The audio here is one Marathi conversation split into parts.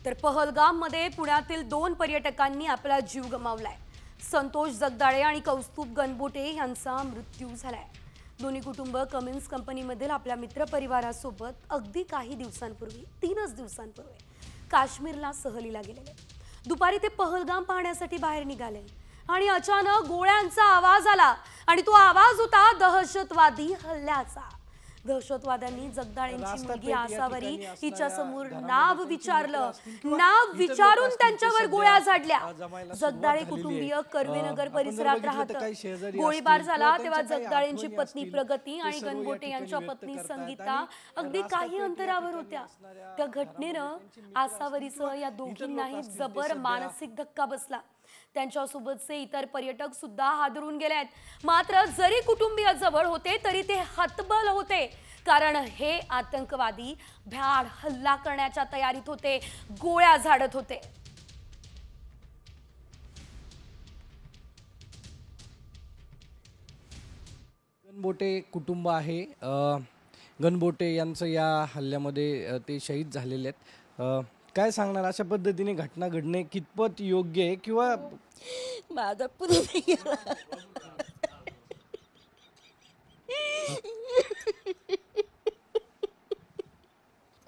तर पहलगाममध्ये पुण्यातील 2 पर्यटकांनी आपला जीव गमावलाय। संतोष जगदाळे आणि कौस्तुभ गणबोटे यांचा मृत्यू झालाय। दोन्ही कुटुंब कमिन्स कंपनीमधील आपल्या मित्रपरिवारासोबत अगदी काही दिवसांपूर्वी 3च दिवसांपूर्वी काश्मीरला सहलीला गेलेले। दुपारी ते पहलगाम पाहण्यासाठी बाहेर निघाले आणि अचानक गोळ्यांचा आवाज आला आणि तो आवाज होता दहशतवादी हल्ल्याचा। दहशतवाद्यांनी जगदाळेंची मुलगी आसावरी हिच्या समोर नाव विचारलं। नाव विचारून त्यांच्यावर गोळ्या झाडल्या। जगदाळे कुटुंबीय कर्वेनगर परिसरात राहतात। गोळीबार झाला तेव्हा जगदाळेंची पत्नी प्रगती आणि गणबोटे यांच्या पत्नी संगीता अगदी काही अंतरावर होत्या। त्या घटनेनं आसावरीसह या दोघींनाही जबर मानसिक धक्का बसला। त्यांच्यासोबतचे इतर पर्यटक सुद्धा हादरून गेलेत। मात्र जरी कुटुंबीय जवळ होते तरी ते हतबल होते, कारण हे आतंकवादी भ्याड हल्ला करण्याच्या तयारीत होते, गोळ्या झाडत होते। गणबोटे कुटुंब आहे। गणबोटे यांचं या हल्ल्यामध्ये ते शहीद झालेले आहेत। काय सांगणार, अशा पद्धतीने घटना घडणे कितपत योग्य आहे किंवा माझा पूर्ण गेला।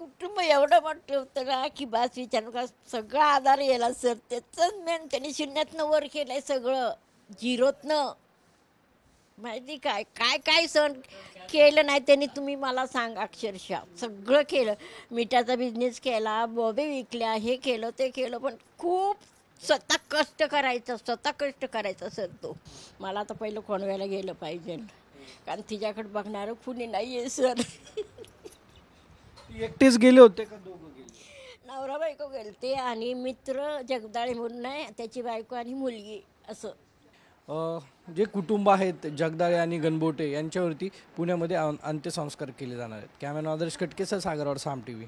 कुटुंब एवढं मोठं होतं ना की बस विचार का सगळा आधार यायला सर। त्याच मेन त्यांनी शून्यातनं वर केलंय सगळं, झिरोतनं। माहिती काय काय काय सण केलं नाही त्यांनी, तुम्ही मला सांगा। अक्षरशः सगळं केलं, मिठाचा बिझनेस केला, बॉबे विकल्या, हे केलं ते केलं, पण खूप स्वतः कष्ट करायचं सर तो। मला आता पहिलं कोणव्याला गेलं पाहिजे, कारण तिच्याकडे बघणारं कुणी नाही आहे सर। एकटेच गेले होते का दोघं गेले? नवरा बायको गेलते आणि मित्र जगदाळे म्हणून आहे, त्याची बायको आणि मुलगी असं। जे कुटुंब आहेत जगदाळे आणि गणबोटे यांच्यावरती पुण्यामध्ये अंत्यसंस्कार केले जाणार आहेत। कॅमेरा आदर्श कटकेसह सागरवाड, साम टीव्ही।